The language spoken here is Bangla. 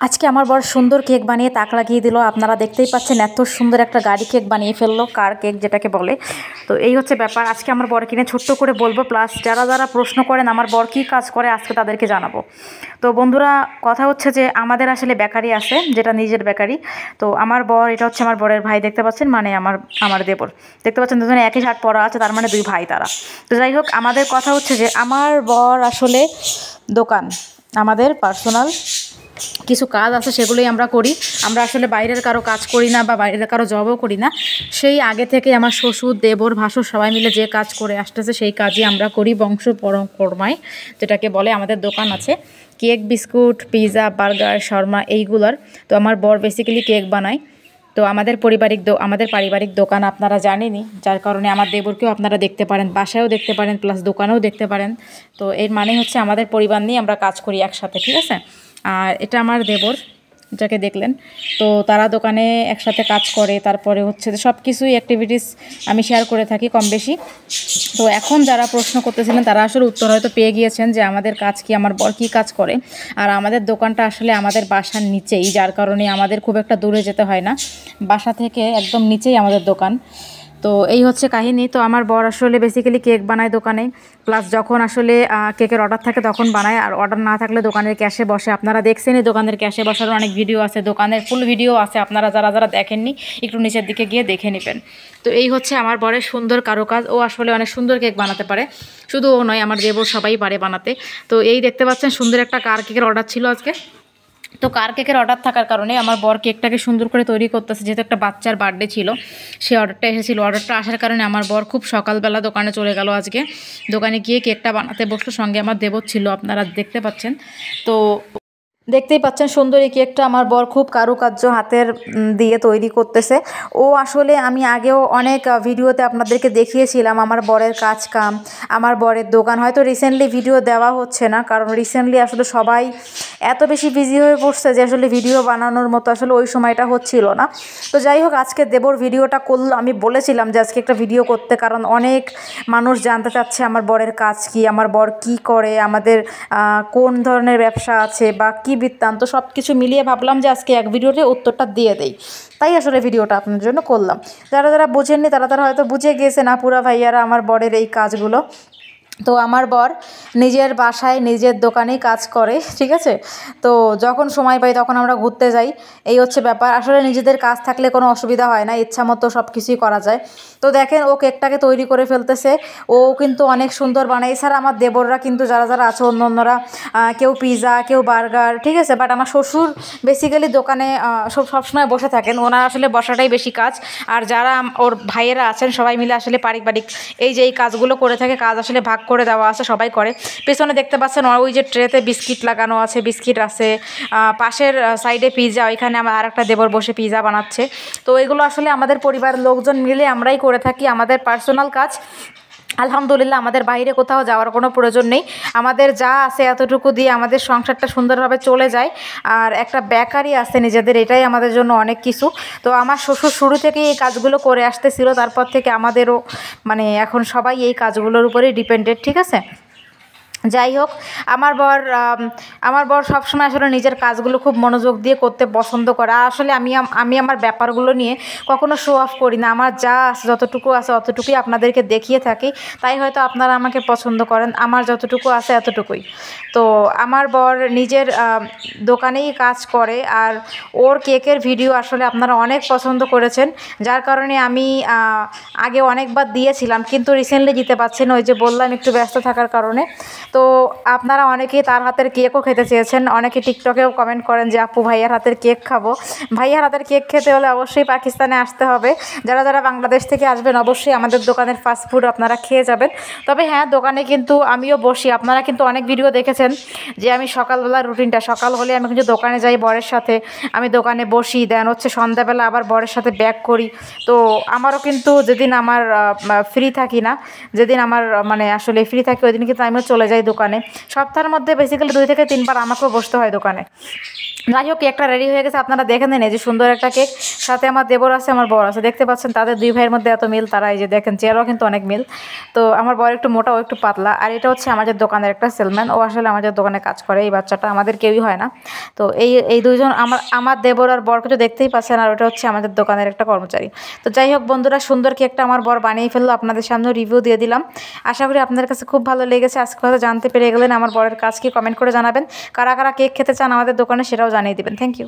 আজকে আমার বর সুন্দর কেক বানিয়ে তাক লাগিয়ে দিল। আপনারা দেখতেই পাচ্ছেন এত সুন্দর একটা গাড়ি কেক বানিয়ে ফেললো, কার কেক যেটাকে বলে। তো এই হচ্ছে ব্যাপার। আজকে আমার বর কিনে ছোট্ট করে বলবো, প্লাস যারা যারা প্রশ্ন করেন আমার বর কী কাজ করে আজকে তাদেরকে জানাবো। তো বন্ধুরা, কথা হচ্ছে যে আমাদের আসলে বেকারি আছে, যেটা নিজের বেকারি। তো আমার বর, এটা হচ্ছে আমার বরের ভাই, দেখতে পাচ্ছেন, মানে আমার দেবর দেখতে পাচ্ছেন, দুজনে একই শার্ট পরা আছে, তার মানে দুই ভাই তারা। তো যাই হোক, আমাদের কথা হচ্ছে যে আমার বর আসলে দোকান, আমাদের পার্সোনাল কিছু কাজ আছে সেগুলোই আমরা করি। আমরা আসলে বাইরের কারো কাজ করি না বা বাইরের কারো জবও করি না। সেই আগে থেকে আমার শ্বশুর, দেবর, ভাসুর সবাই মিলে যে কাজ করে আসতেছে সেই কাজই আমরা করি বংশ পরম্পরায়, যেটাকে বলে। আমাদের দোকান আছে cake, biscuit, pizza, burger, Sharma এইগুলোর। তো আমার বর বেসিক্যালি কেক বানায়। তো আমাদের পারিবারিক দোকান আপনারা জানেনই, যার কারণে আমার দেবরকেও আপনারা দেখতে পারেন, বাসায়ও দেখতে পারেন, প্লাস দোকানেও দেখতে পারেন। তো এর মানে হচ্ছে আমাদের পরিবার নিয়ে আমরা কাজ করি একসাথে, ঠিক আছে। আর এটা আমার দেবর, যাকে দেখলেন। তো তারা দোকানে একসাথে কাজ করে, তারপরে হচ্ছে যে সব কিছুই অ্যাক্টিভিটিস আমি শেয়ার করে থাকি কম বেশি। তো এখন যারা প্রশ্ন করতেছিলেন তারা আসলে উত্তর হয়তো পেয়ে গিয়েছেন যে আমাদের কাজ কি, আমার বর কী কাজ করে। আর আমাদের দোকানটা আসলে আমাদের বাসার নিচেই, যার কারণে আমাদের খুব একটা দূরে যেতে হয় না, বাসা থেকে একদম নিচেই আমাদের দোকান। তো এই হচ্ছে কাহিনী। তো আমার বর আসলে বেসিক্যালি কেক বানায় দোকানে, প্লাস যখন আসলে কেকের অর্ডার থাকে তখন বানায়, আর অর্ডার না থাকলে দোকানের ক্যাশে বসে। আপনারা দেখছেনই দোকানের ক্যাশে বসার অনেক ভিডিও আছে, দোকানের ফুল ভিডিও আছে, আপনারা যারা যারা দেখেননি একটু নিচের দিকে গিয়ে দেখে নেবেন। তো এই হচ্ছে আমার বরের সুন্দর কারুকাজ। ও আসলে অনেক সুন্দর কেক বানাতে পারে, শুধু ও নয়, আমার দেবর সবাই পারে বানাতে। তো এই দেখতে পাচ্ছেন সুন্দর একটা কার কেকের অর্ডার ছিল আজকে। তো কার কেকের অর্ডার থাকার কারণে আমার বর কেকটাকে সুন্দর করে তৈরি করতেছে, যেহেতু একটা বাচ্চার বার্থডে ছিল, সেই অর্ডারটা এসেছিলো। অর্ডারটা আসার কারণে আমার বর খুব সকালবেলা দোকানে চলে গেল আজকে। দোকানে গিয়ে কেকটা বানাতে বসলো, সঙ্গে আমার দেবর ছিল, আপনারা দেখতে পাচ্ছেন। তো দেখতেই পাচ্ছেন সুন্দর এই কেকটা আমার বর খুব কারুকার্য হাতের দিয়ে তৈরি করতেছে। ও আসলে আমি আগেও অনেক ভিডিওতে আপনাদেরকে দেখিয়েছিলাম আমার বরের কাজ কাম, আমার বরের দোকান। হয়তো রিসেন্টলি ভিডিও দেওয়া হচ্ছে না, কারণ রিসেন্টলি আসলে সবাই এত বেশি বিজি হয়ে পড়ছে যে আসলে ভিডিও বানানোর মতো আসলে ওই সময়টা হচ্ছিল না। তো যাই হোক, আজকে দেবর ভিডিওটা করলো। আমি বলেছিলাম যে আজকে একটা ভিডিও করতে, কারণ অনেক মানুষ জানতে চাচ্ছে আমার বরের কাজ কি, আমার বর কি করে, আমাদের কোন ধরনের ব্যবসা আছে বা কি বৃত্তান্ত, সব কিছু মিলিয়ে ভাবলাম যে আজকে এক ভিডিওতে উত্তরটা দিয়ে দেই। তাই আসলে ভিডিওটা আপনার জন্য করলাম। যারা যারা বোঝেননি তারা তারা হয়তো বুঝে গিয়েছেন, আপুরা ভাইয়ারা, আমার বরের এই কাজগুলো। তো আমার বর নিজের বাসায় নিজের দোকানেই কাজ করে, ঠিক আছে। তো যখন সময় পাই তখন আমরা ঘুরতে যাই, এই হচ্ছে ব্যাপার। আসলে নিজেদের কাজ থাকলে কোনো অসুবিধা হয় না, ইচ্ছা মতো সব কিছুই করা যায়। তো দেখেন ও কেকটাকে তৈরি করে ফেলতেছে, ও কিন্তু অনেক সুন্দর বানায়। এছাড়া আমার দেবররা কিন্তু যারা যারা আছে অন্যরা, কেউ পিৎজা, কেউ বার্গার, ঠিক আছে। বাট আমার শ্বশুর বেসিক্যালি দোকানে সবসময় বসে থাকেন, ওনার আসলে বসাটাই বেশি কাজ। আর যারা ওর ভাইয়েরা আছেন সবাই মিলে আসলে পারিবারিক এই যে এই কাজগুলো করে থাকে, কাজ আসলে ভাগ করে দেওয়া আছে, সবাই করে। পেছনে দেখতে পাচ্ছেন ওই যে ট্রেতে বিস্কিট লাগানো আছে, বিস্কিট আছে, পাশের সাইডে পিৎজা, ওইখানে আমার আরেকটা দেবর বসে পিৎজা বানাচ্ছে। তো এগুলো আসলে আমাদের পরিবারের লোকজন মিলে আমরাই করে থাকি, আমাদের পার্সোনাল কাজ। আলহামদুলিল্লাহ, আমাদের বাইরে কোথাও যাওয়ার কোনো প্রয়োজন নেই। আমাদের যা আছে এতটুকু দিয়ে আমাদের সংসারটা সুন্দরভাবে চলে যায়। আর একটা বেকারি আছে নিজেদের, এটাই আমাদের জন্য অনেক কিছু। তো আমার শ্বশুর শুরু থেকেই এই কাজগুলো করে আসতেছিল, তারপর থেকে আমাদেরও মানে এখন সবাই এই কাজগুলোর উপরেই ডিপেন্ডেড, ঠিক আছে। যাই হোক, আমার বর সবসময় আসলে নিজের কাজগুলো খুব মনোযোগ দিয়ে করতে পছন্দ করে। আর আসলে আমি আমার ব্যাপারগুলো নিয়ে কখনো শো অফ করি না, আমার যা আছে যতটুকু আছে অতটুকুই আপনাদেরকে দেখিয়ে থাকি। তাই হয়তো আপনারা আমাকে পছন্দ করেন, আমার যতটুকু আছে এতটুকুই। তো আমার বর নিজের দোকানেই কাজ করে, আর ওর কেকের ভিডিও আসলে আপনারা অনেক পছন্দ করেছেন, যার কারণে আমি আগে অনেকবার দিয়েছিলাম, কিন্তু রিসেন্টলি দিতে পারছি না, ওই যে বললাম একটু ব্যস্ত থাকার কারণে। তো আপনারা অনেকেই তার হাতের কেকও খেতে চেয়েছেন, অনেকে টিকটকেও কমেন্ট করেন যে আপু ভাইয়ার হাতের কেক খাবো। ভাইয়ার হাতের কেক খেতে হলে অবশ্যই পাকিস্তানে আসতে হবে। যারা যারা বাংলাদেশ থেকে আসবেন অবশ্যই আমাদের দোকানের ফাস্টফুড আপনারা খেয়ে যাবেন। তবে হ্যাঁ, দোকানে কিন্তু আমিও বসি, আপনারা কিন্তু অনেক ভিডিও দেখেছেন যে আমি সকালবেলার রুটিনটা, সকাল হলে আমি কিন্তু দোকানে যাই বরের সাথে, আমি দোকানে বসি, দেন হচ্ছে সন্ধ্যাবেলা আবার বরের সাথে ব্যাক করি। তো আমারও কিন্তু যেদিন আমার ফ্রি থাকি না, যেদিন আমার মানে আসলে ফ্রি থাকি ওই দিন কিন্তু আমিও চলে যাই দোকানে, সপ্তাহের মধ্যে বেসিক্যালি 2 থেকে 3 বার আমাকেও বসতে হয় দোকানে। যাই হোক, কেকটা রেডি হয়ে গেছে, আপনারা দেখে নেন, এই যে সুন্দর একটা কেক। সাথে আমার দেবর আছে, আমার বর আছে, দেখতে পাচ্ছেন তাদের 2 ভাইয়ের মধ্যে এত মিল, তারা এই যে দেখেন চেয়ারও কিন্তু অনেক মিল। তো আমার বর একটু মোটা, ও একটু পাতলা। আর এটা হচ্ছে আমাদের দোকানের একটা সেলম্যান, ও আসলে আমাদের দোকানে কাজ করে। এই বাচ্চাটা আমাদের কেউই হয় না। তো এই দুইজন আমার দেবর আর বরকে তো দেখতেই পাচ্ছেন, আর ওটা হচ্ছে আমাদের দোকানের একটা কর্মচারী। তো যাই হোক বন্ধুরা, সুন্দর কেকটা আমার বর বানিয়ে ফেললো, আপনাদের সামনে রিভিউ দিয়ে দিলাম। আশা করি আপনাদের কাছে খুব ভালো লেগেছে। আজকে হয়তো জানতে পেরে গেলেন আমার বরের কাজ কি, কমেন্ট করে জানাবেন। কারা কারা কেক খেতে চান আমাদের দোকানে সেটাও জানিয়ে দিবেন। Thank you.